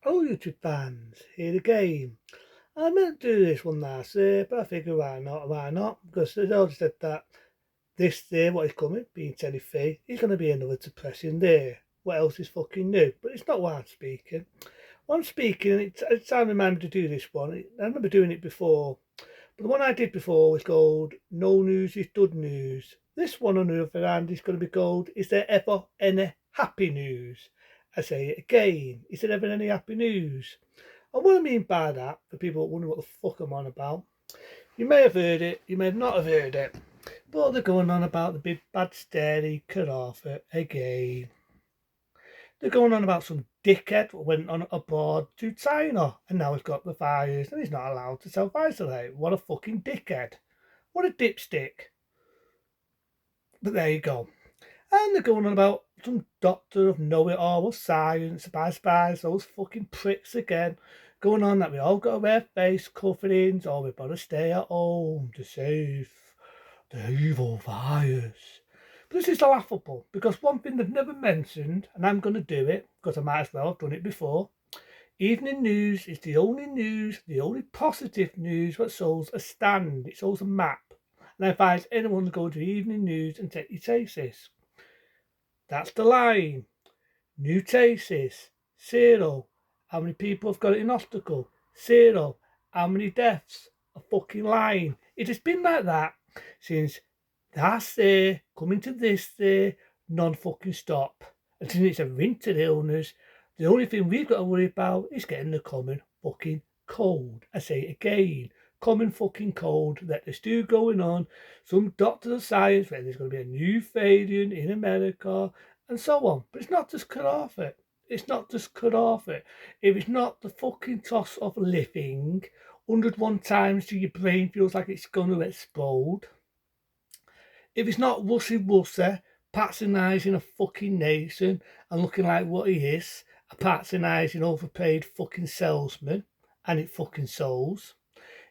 Hello YouTube fans, here again. I meant to do this one last year, but I figured why not? Because they all said that this day, what is coming, being 23, is going to be another depressing day. What else is fucking new? But it's not why I'm speaking. When I'm speaking, it's time remember to do this one. I remember doing it before, but the one I did before was called No News is Good News. This one, on the other hand, is going to be called Is There Ever Any Happy News? I say it again, is there ever any happy news? And what I mean by that, for people that wonder what the fuck I'm on about, you may have heard it, you may not have heard it, but they're going on about the big bad stary Arthur again. They're going on about some dickhead that went on abroad to China and now he's got the virus and he's not allowed to self-isolate. What a fucking dickhead. What a dipstick. But there you go. And they're going on about some doctor of know-it-all of science, spies, those fucking pricks again, going on that we all got to wear face coverings or we've got to stay at home to save the evil virus. But this is laughable because one thing they've never mentioned, and I'm going to do it because I might as well have done it before. Evening news is the only positive news that shows a stand, it shows a map. And I advise anyone to go to evening news and take your chases. That's the line. New cases, 0. How many people have got it in hospital? 0. How many deaths? A fucking line. It has been like that since last day, coming to this day, non-fucking stop. And since it's a winter illness, the only thing we've got to worry about is getting the common fucking cold. I say it again. Common fucking cold that there's still going on. Some doctors of science where there's going to be a new variant in America and so on. But it's not just cut off it. It's not just cut off it. If it's not the fucking toss of living 101 times till your brain feels like it's going to explode. If it's not wussy patronising a fucking nation and looking like what he is, a patronising overpaid fucking salesman, and it fucking sells.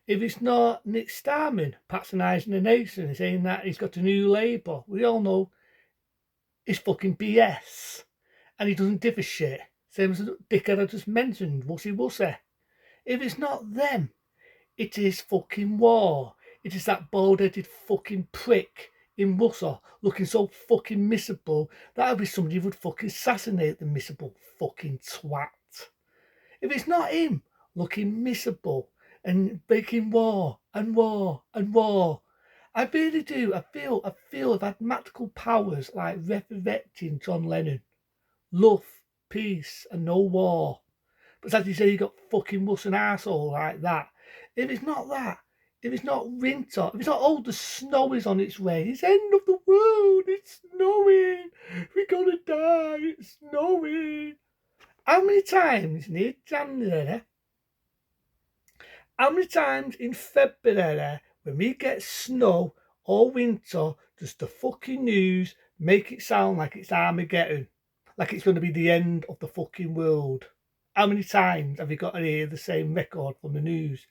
If it's not Nick Starman patronising the nation and saying that he's got a new Labour, we all know it's fucking BS. And he doesn't give a shit. Same as the dickhead I just mentioned, wussy. If it's not them, it is fucking war. It is that bald-headed fucking prick in Russia looking so fucking miserable that would be somebody who would fucking assassinate the miserable fucking twat. If it's not him looking miserable and making war and war and war, I really do. I feel I've had magical powers like resurrecting John Lennon. Love, peace, and no war. But as you say, you got fucking wuss and arsehole like that. If it's not that, if it's not winter, if it's not the snow is on its way, it's end of the world, it's snowing, we're gonna die, it's snowing. How many times near January, how many times in February when we get snow or winter does the fucking news make it sound like it's Armageddon? Like it's going to be the end of the fucking world? How many times have you got to hear the same record from the news?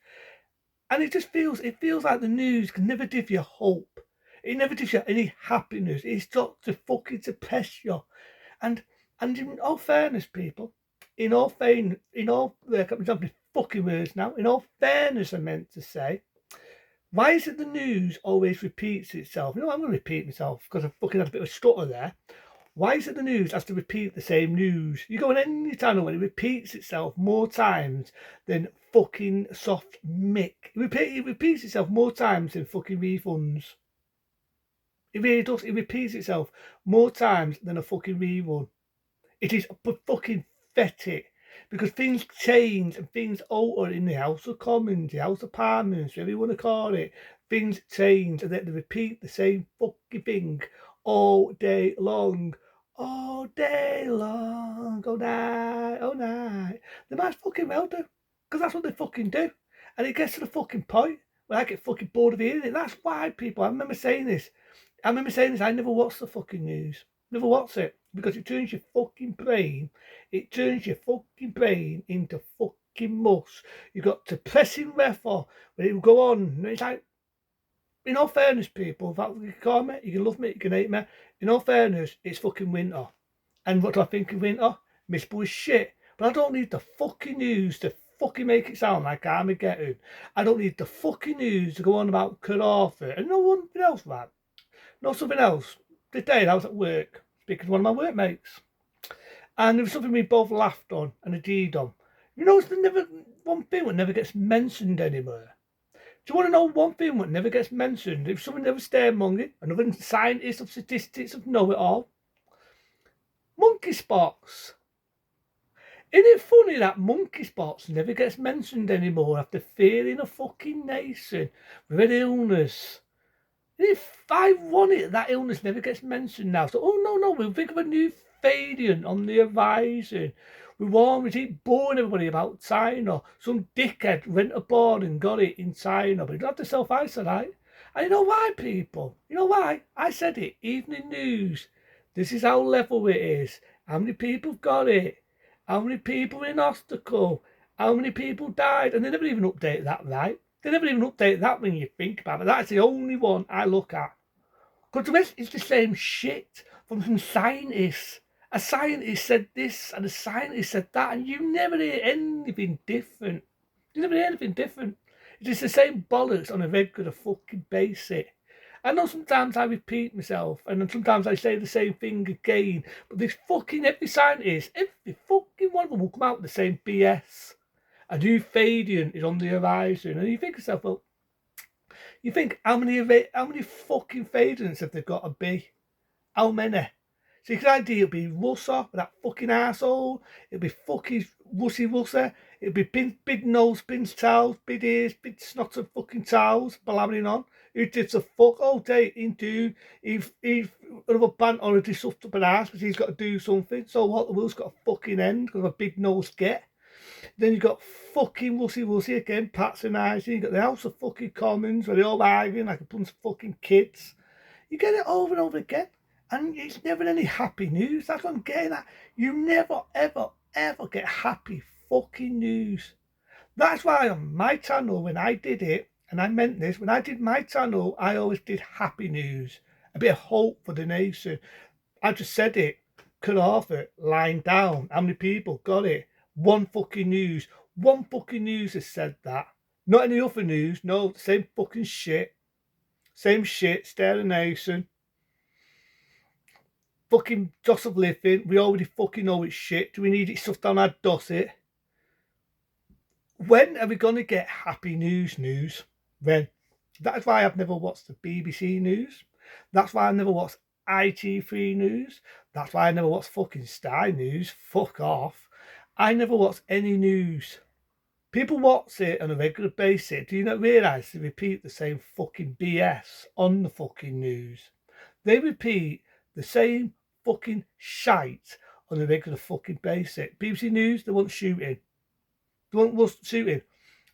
And it feels like the news can never give you hope. It never gives you any happiness. It's got to fucking depress you. And in all fairness, people, I can't be fucking words now. In all fairness, I meant to say, why is it the news always repeats itself? I'm going to repeat myself because I fucking had a bit of a stutter there. Why is it the news has to repeat the same news? You go on any channel and it repeats itself more times than fucking soft mick. It repeats itself more times than fucking refunds. It really does. It repeats itself more times than a fucking rerun. It is fucking pathetic because things change and things alter in the House of Commons, the House of Parliaments, whatever you want to call it. Things change and they repeat the same fucking thing all day long. All day long, all night, all night. They might fucking well do, because that's what they fucking do. And it gets to the fucking point where I get fucking bored of hearing it. That's why, people, I remember saying this. I never watch the fucking news. Never watch it. Because it turns your fucking brain into fucking mush. You've got depressing weather when it will go on. It's like, in all fairness, people, in fact, you can call me, you can love me, you can hate me. In all fairness, it's fucking winter. And what do I think of winter? Miserable as shit. But I don't need the fucking news to fucking make it sound like Armageddon. I don't need the fucking news to go on about Kurt Arthur and no one else, man. No, something else. The day I was at work, speaking to one of my workmates, and there was something we both laughed on and agreed on. You know, it's one thing that never gets mentioned anymore. Do you want to know one thing that never gets mentioned? If someone never scaremongering, another scientist of statistics of know-it-all, monkey spots. Isn't it funny that monkey spots never gets mentioned anymore after failing a fucking nation with an illness? If I want it, that illness never gets mentioned now. So, oh no, we'll think of a new variant on the horizon. We keep boring everybody about China. Some dickhead went aboard and got it in China, but he had to self-isolate. And you know why, people? You know why? I said it, evening news. This is how level it is. How many people got it? How many people in hospital? How many people died? And they never even update that, right? They never even update that when you think about it. That's the only one I look at. Because the rest is the same shit from some scientists. A scientist said this and a scientist said that, and you never hear anything different. You never hear anything different. It's just the same bollocks on a regular fucking basis. I know sometimes I repeat myself, and then sometimes I say the same thing again, but this fucking every scientist, every fucking one of them will come out with the same BS. A new variant is on the horizon, and you think to yourself, well, you think how many fucking variants have there got to be? How many? So you could idea it'd be Russell, that fucking arsehole. It'd be fucking Russie. It'd be big nose, big towels, big ears, big snot of fucking towels, blabbering on. Who did the fuck all day into he's another band already stuffed up an ass because he's got to do something. So what, the wheel's got a fucking end because of a big nose get. Then you got fucking Wussy again, patronising. You got the House of fucking Commons where they all arguing like a bunch of fucking kids. You get it over and over again. And it's never any happy news. That's what I'm getting at. You never, ever, ever get happy fucking news. That's why on my channel, when I did it, and I meant this, when I did my channel, I always did happy news. A bit of hope for the nation. I just said it. Cut off it. Lying down. How many people got it? One fucking news. One fucking news has said that. Not any other news. No, same fucking shit. Same shit. Stare the nation. Fucking dose of living. We already fucking know it's shit. Do we need it stuffed down our dosset? When are we going to get happy news? When? That's why I've never watched the BBC news. That's why I never watched IT3 news. That's why I never watched fucking Sky News. Fuck off. I never watch any news. People watch it on a regular basis. Do you not realise they repeat the same fucking BS on the fucking news? They repeat the same fucking shite on a regular fucking basis. BBC News, they want shooting. They want shooting.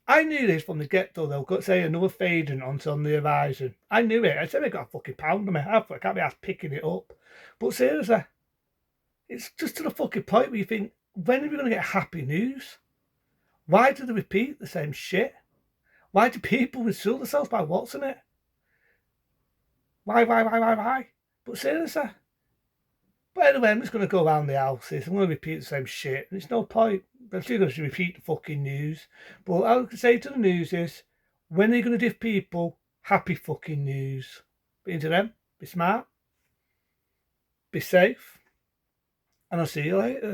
I knew this from the get-go. They'll got say another fading on the horizon. I knew it. I said I got a fucking pound on me. I can't be asked picking it up. But seriously, it's just to the fucking point where you think, when are we going to get happy news? Why do they repeat the same shit? Why do people insult themselves by watching it? Why? But seriously. But anyway, I'm just going to go around the houses. I'm going to repeat the same shit. And it's no point. I'm still going to repeat the fucking news. But what I can say to the news is, when are you going to give people happy fucking news? But into them, be smart, be safe, and I'll see you later.